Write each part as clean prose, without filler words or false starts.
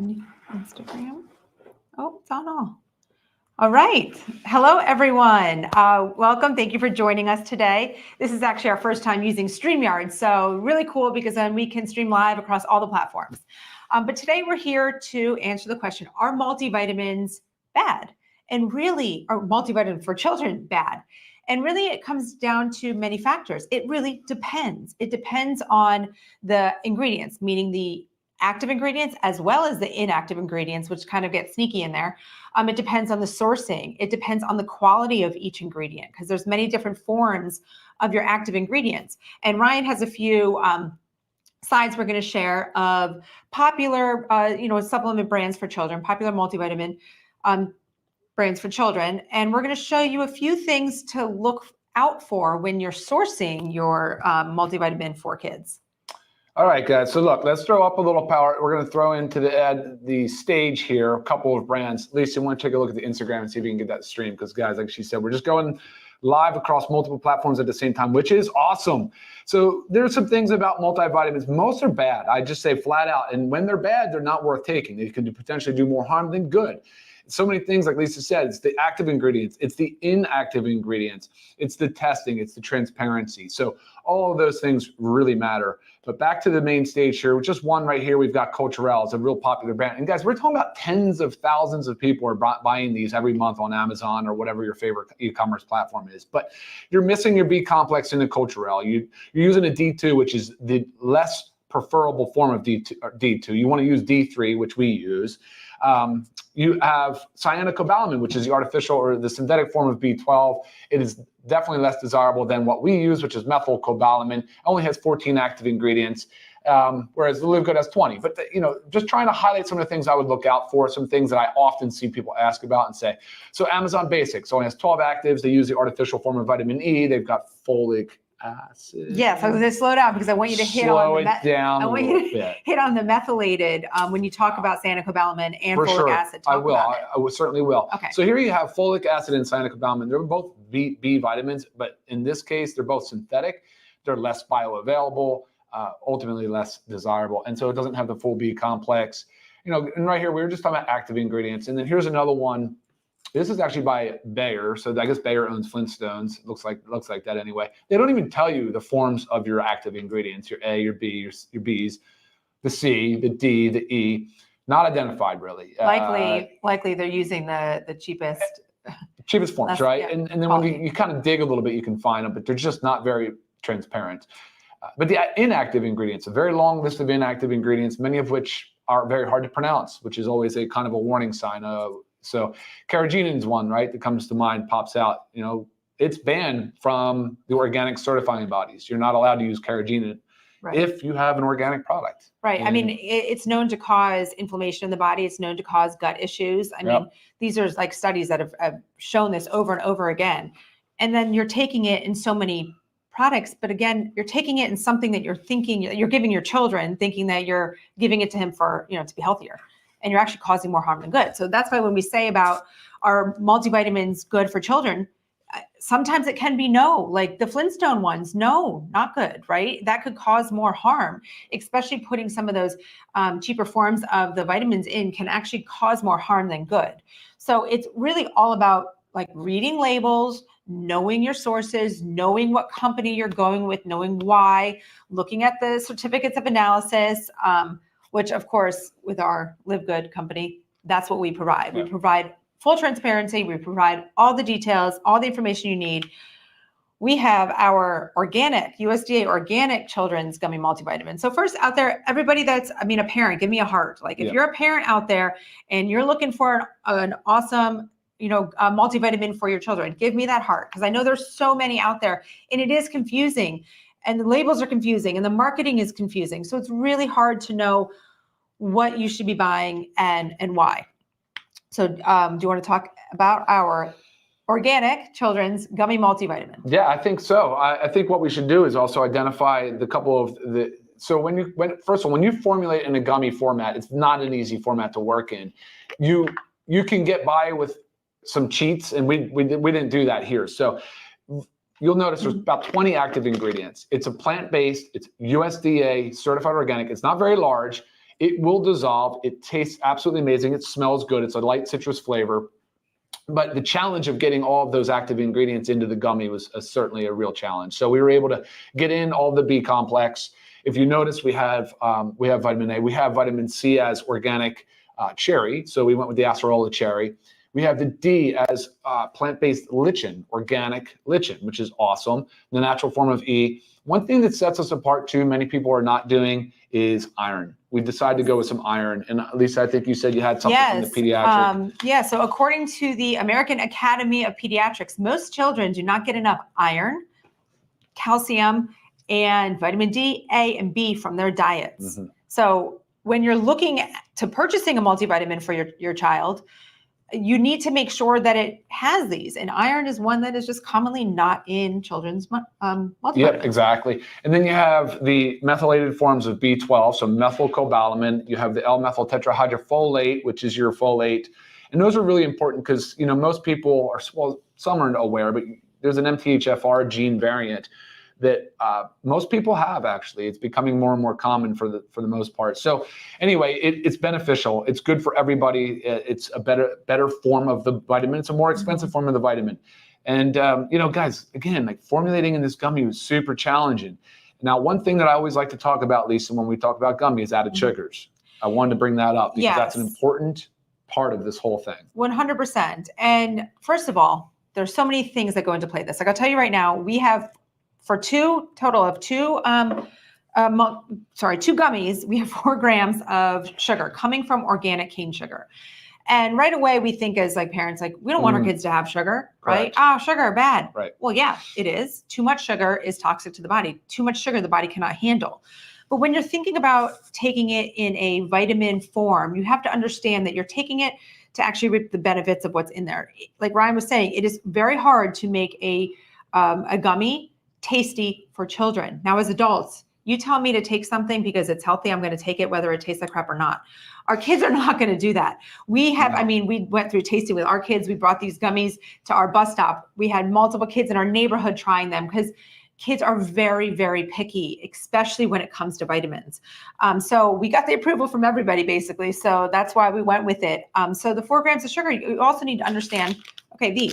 on Instagram. Oh, it's on all. All right. Hello, everyone. Welcome. Thank you for joining us today. This is actually our first time using StreamYard, so really cool because then we can stream live across all the platforms. But today we're here to answer the question, are multivitamins bad? And really, are multivitamins for children bad? And really, it comes down to many factors. It really depends. It depends on the ingredients, meaning the active ingredients as well as the inactive ingredients, which kind of get sneaky in there. It depends on the sourcing. It depends on the quality of each ingredient because there's many different forms of your active ingredients. And Ryan has a few slides we're going to share of popular, supplement brands for children, popular multivitamin brands for children. And we're going to show you a few things to look out for when you're sourcing your multivitamin for kids. All right, guys. So look, let's throw up a little power. We're going to throw into the stage here a couple of brands. Lisa, I want to take a look at the Instagram and see if we can get that stream because, guys, like she said, we're just going live across multiple platforms at the same time, which is awesome. So there's some things about multivitamins. Most are bad. I just say flat out. And when they're bad, they're not worth taking. They can potentially do more harm than good. So many things, like Lisa said, it's the active ingredients, it's the inactive ingredients, it's the testing, it's the transparency. So all of those things really matter. But back to the main stage here, just one right here, we've got Culturelle. It's a real popular brand. And guys, we're talking about tens of thousands of people are buying these every month on Amazon or whatever your favorite e-commerce platform is. But you're missing your B complex in the Culturelle. You're using a D2, which is the less preferable form of D2. You want to use D3, which we use. You have cyanocobalamin, which is the artificial or the synthetic form of B12. It is definitely less desirable than what we use, which is methylcobalamin. It only has 14 active ingredients, whereas the Live Good has 20. But just trying to highlight some of the things I would look out for, some things that I often see people ask about and say. So Amazon Basics only has 12 actives. They use the artificial form of vitamin E. They've got folic acid. Yes, I was going to slow down because I want you to hit on the methylated when you talk about cyanocobalamin and folic acid. I will certainly will. Okay. So here you have folic acid and cyanocobalamin. They're both B vitamins, but in this case, they're both synthetic. They're less bioavailable, ultimately less desirable, and so it doesn't have the full B complex. And right here we were just talking about active ingredients, and then here's another one. This is actually by Bayer, so I guess Bayer owns Flintstones. It looks like that anyway. They don't even tell you the forms of your active ingredients, your A, your B, your Bs, the C, the D, the E, not identified really. Likely they're using the cheapest forms, right? Yeah. And then when you kind of dig a little bit, you can find them, but they're just not very transparent. But the inactive ingredients, a very long list of inactive ingredients, many of which are very hard to pronounce, which is always a kind of a warning sign of. So carrageenan is one, right, that comes to mind, pops out. It's banned from the organic certifying bodies. You're not allowed to use carrageenan if you have an organic product. Right. I mean, it's known to cause inflammation in the body. It's known to cause gut issues. I mean, these are like studies that have shown this over and over again. And then you're taking it in so many products, but again, you're taking it in something that you're giving your children, thinking that you're giving it to him for, to be healthier. And you're actually causing more harm than good. So that's why when we say about are multivitamins good for children, sometimes it can be no, like the Flintstone ones, no, not good, right? That could cause more harm, especially putting some of those cheaper forms of the vitamins in can actually cause more harm than good. So it's really all about like reading labels, knowing your sources, knowing what company you're going with, knowing why, looking at the certificates of analysis, which of course, with our Live Good company, that's what we provide. We provide full transparency. We provide all the details, all the information you need. We have our organic, USDA organic children's gummy multivitamin. So first out there, everybody a parent, give me a heart. Like if you're a parent out there and you're looking for an awesome, multivitamin for your children, give me that heart. Because I know there's so many out there and it is confusing. And the labels are confusing and the marketing is confusing. So it's really hard to know what you should be buying and why. So do you want to talk about our organic children's gummy multivitamin? Yeah, I think so. I think what we should do is also identify the couple of so first of all, when you formulate in a gummy format, it's not an easy format to work in. You can get by with some cheats, and we didn't do that here. So you'll notice there's about 20 active ingredients. It's a plant-based, it's USDA certified organic. It's not very large. It will dissolve. It tastes absolutely amazing. It smells good. It's a light citrus flavor. But the challenge of getting all of those active ingredients into the gummy was certainly a real challenge. So we were able to get in all the B complex. If you notice, we have vitamin A. We have vitamin C as organic cherry. So we went with the acerola cherry. We have the D as plant-based lichen, organic lichen, which is awesome. The natural form of E. One thing that sets us apart too, many people are not doing, is iron. We decided to go with some iron. And Lisa, I think you said you had something from the pediatric. Yeah, so according to the American Academy of Pediatrics, most children do not get enough iron, calcium, and vitamin D, A, and B from their diets. So when you're looking to purchasing a multivitamin for your child, you need to make sure that it has these. And iron is one that is just commonly not in children's multivitamins. Yep, exactly. And then you have the methylated forms of B12, so methylcobalamin. You have the L-methyl tetrahydrofolate, which is your folate. And those are really important because, you know, most people are, well, some aren't aware, but there's an MTHFR gene variant that most people have, actually. It's becoming more and more common for the most part. So anyway, it's beneficial. It's good for everybody. It's a better form of the vitamin. It's a more expensive form of the vitamin. And, you know, guys, again, like formulating in this gummy was super challenging. Now, one thing that I always like to talk about, Lisa, when we talk about gummy is added sugars. I wanted to bring that up because that's an important part of this whole thing. 100%. And first of all, there's so many things that go into play this. Like I'll tell you right now, we have for two gummies, we have 4 grams of sugar coming from organic cane sugar. And right away we think as like parents, like we don't want our kids to have sugar, right? Oh, sugar, bad. Right. Well, yeah, it is. Too much sugar is toxic to the body. Too much sugar the body cannot handle. But when you're thinking about taking it in a vitamin form, you have to understand that you're taking it to actually reap the benefits of what's in there. Like Ryan was saying, it is very hard to make a gummy tasty for children. Now, as adults, you tell me to take something because it's healthy, I'm going to take it whether it tastes like crap or not. Our kids are not going to do that. We have, I mean, we went through tasting with our kids. We brought these gummies to our bus stop. We had multiple kids in our neighborhood trying them because kids are very, very picky, especially when it comes to vitamins. So we got the approval from everybody, basically. So that's why we went with it. So the 4 grams of sugar, you also need to understand, okay,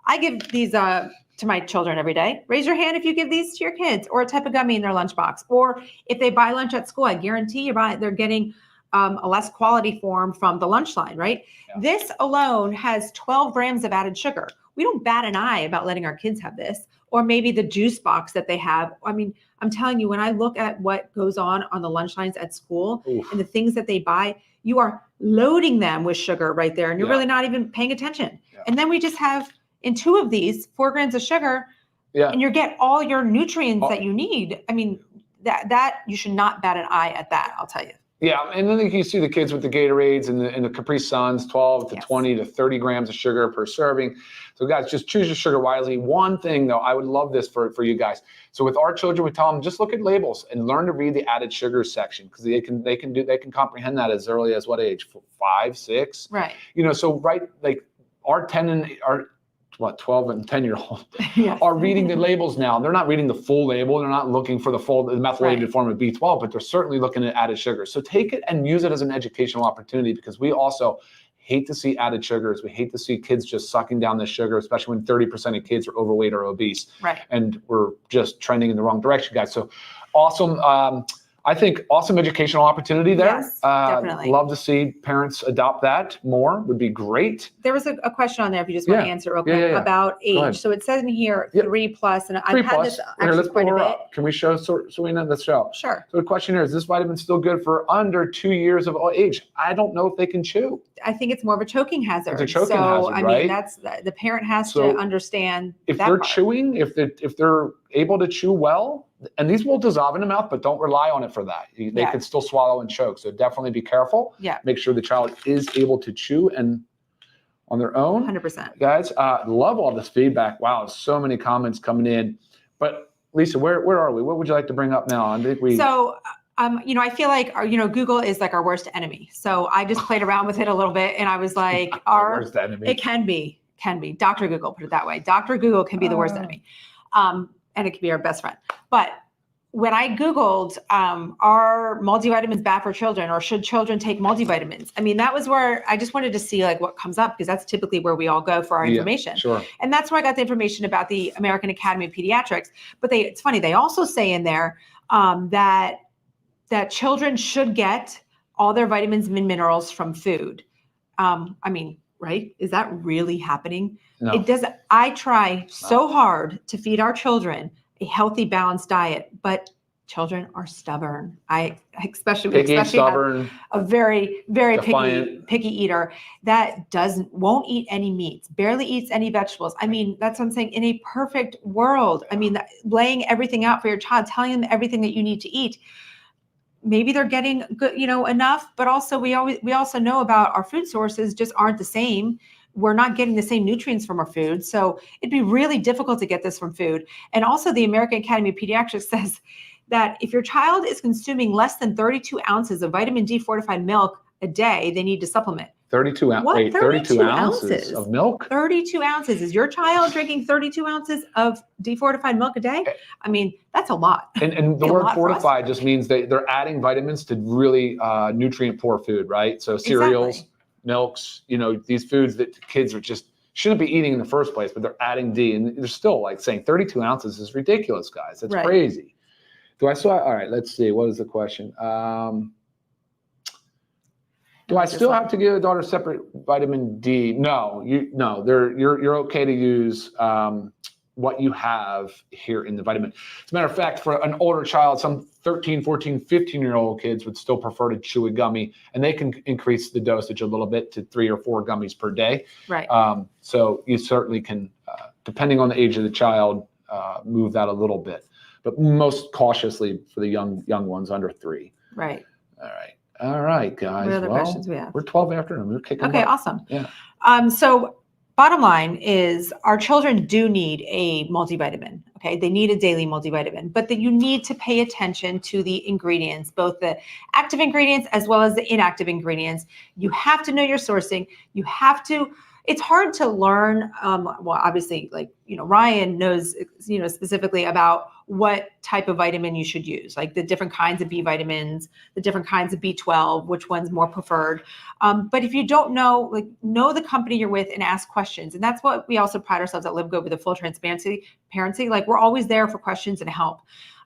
I give these to my children every day. Raise your hand if you give these to your kids, or a type of gummy in their lunchbox. Or if they buy lunch at school, I guarantee they're getting a less quality form from the lunch line, right? Yeah. This alone has 12 grams of added sugar. We don't bat an eye about letting our kids have this, or maybe the juice box that they have. I mean, I'm telling you, when I look at what goes on the lunch lines at school and the things that they buy, you are loading them with sugar right there, and you're really not even paying attention. Yeah. And then we just have, in 2 of these, 4 grams of sugar, and you get all your nutrients that you need. I mean, that you should not bat an eye at that, I'll tell you. Yeah, and then you see the kids with the Gatorades and the Capri Suns, 12 to 20 to 30 grams of sugar per serving. So guys, just choose your sugar wisely. One thing though, I would love this for you guys. So with our children, we tell them just look at labels and learn to read the added sugar section, because they can comprehend that as early as what age? 5, 6. Right. You know, so like our 12 and 10-year-old are reading the labels now. They're not reading the full label. They're not looking for the methylated form of B12, but they're certainly looking at added sugar. So take it and use it as an educational opportunity, because we also hate to see added sugars. We hate to see kids just sucking down this sugar, especially when 30% of kids are overweight or obese. Right. And we're just trending in the wrong direction, guys. So awesome. I think awesome educational opportunity there. Yes, definitely. Love to see parents adopt that more. Would be great. There was a question on there, if you just want to answer real quick, about age. So it says in here 3+, and I've had this actually quite a bit. Can we show Serena the show? Sure. So the question here is this vitamin still good for under 2 years of age? I don't know if they can chew. I think it's more of a choking hazard. It's a choking hazard, right? I mean, that's the parent has to understand if they're chewing, if they're able to chew well. And these will dissolve in the mouth, but don't rely on it for that. They could still swallow and choke. So definitely be careful. Yeah. Make sure the child is able to chew and on their own. 100%. Guys, love all this feedback. Wow, so many comments coming in. But Lisa, where are we? What would you like to bring up now? I think you know, I feel like Google is like our worst enemy. So I just played around with it a little bit, and I was like, our worst enemy. It can be. Dr. Google, put it that way. Dr. Google can be the worst enemy. And it can be our best friend. But when I Googled, are multivitamins bad for children, or should children take multivitamins? I mean, that was where I just wanted to see like what comes up, because that's typically where we all go for our information. Sure. And that's where I got the information about the American Academy of Pediatrics. But it's funny, they also say in there that children should get all their vitamins and minerals from food. I mean, right? Is that really happening? No. It doesn't. I try so hard to feed our children a healthy, balanced diet, but children are stubborn. Especially stubborn, a very, very defiant. picky eater that won't eat any meats, barely eats any vegetables. I mean, that's what I'm saying. In a perfect world, I mean, laying everything out for your child, telling them everything that you need to eat. Maybe they're getting good, enough, but also we also know about our food sources just aren't the same. We're not getting the same nutrients from our food. So it'd be really difficult to get this from food. And also the American Academy of Pediatrics says that if your child is consuming less than 32 ounces of vitamin D fortified milk a day, they need to supplement. 32 ounces. What? 32 ounces of milk? 32 ounces. Is your child drinking 32 ounces of defortified milk a day? I mean, that's a lot. And the word fortified just means they're adding vitamins to really nutrient poor food, right? So cereals, milks, these foods that kids shouldn't be eating in the first place, but they're adding D. And they're still like saying 32 ounces is ridiculous, guys. That's crazy. All right, let's see. What is the question? Do I still have to give a daughter separate vitamin D? No, you're okay to use what you have here in the vitamin. As a matter of fact, for an older child, some 13, 14, 15-year-old kids would still prefer to chew a gummy, and they can increase the dosage a little bit to 3 or 4 gummies per day. Right. So you certainly can, depending on the age of the child, move that a little bit, but most cautiously for the young ones under 3. Right. All right, guys. What other questions we have? We're 12 after them. We're kicking Okay, butt. awesome. Yeah. So bottom line is our children do need a multivitamin. Okay, they need a daily multivitamin, but you need to pay attention to the ingredients, both the active ingredients as well as the inactive ingredients. You have to know your sourcing. You have to. It's hard to learn. Well, obviously, Ryan knows, specifically about what type of vitamin you should use, like the different kinds of B vitamins, the different kinds of B12, which one's more preferred. But if you don't know, know the company you're with and ask questions. And that's what we also pride ourselves at LiveGood with the full transparency. We're always there for questions and help.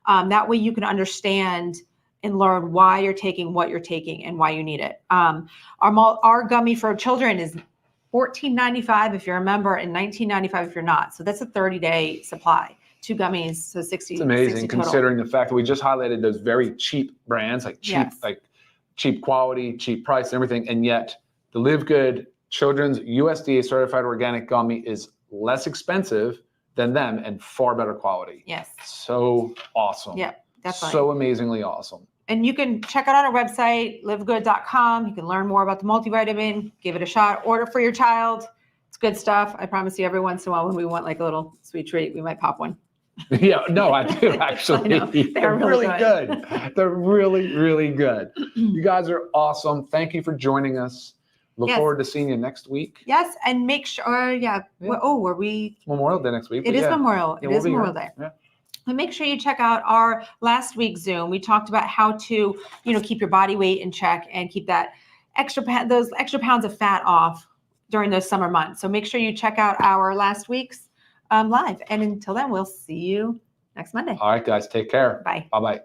That way you can understand and learn why you're taking what you're taking and why you need it. Our gummy for children is $14.95 if you're a member and $19.95 if you're not. So that's a 30-day supply. 2 gummies, so 60. It's amazing 60 total. Considering the fact that we just highlighted those very cheap brands, cheap quality, cheap price, and everything, and yet the LiveGood Children's USDA certified organic gummy is less expensive than them and far better quality. Yes. So awesome. Yeah, definitely. So amazingly awesome. And you can check it out on our website, livegood.com. You can learn more about the multivitamin, give it a shot, order for your child. It's good stuff. I promise you, every once in a while when we want a little sweet treat, we might pop one. Yeah, no, I do actually. I know. They're really good. They're really, really good. You guys are awesome. Thank you for joining us. Look forward to seeing you next week. Yes, and make sure, were we? Memorial Day next week. It is Memorial. Yeah, it is Memorial Day. Yeah. And make sure you check out our last week's Zoom. We talked about how to, keep your body weight in check and keep that those extra pounds of fat off during those summer months. So make sure you check out our last week's live. And until then, we'll see you next Monday. All right, guys, take care. Bye. Bye-bye.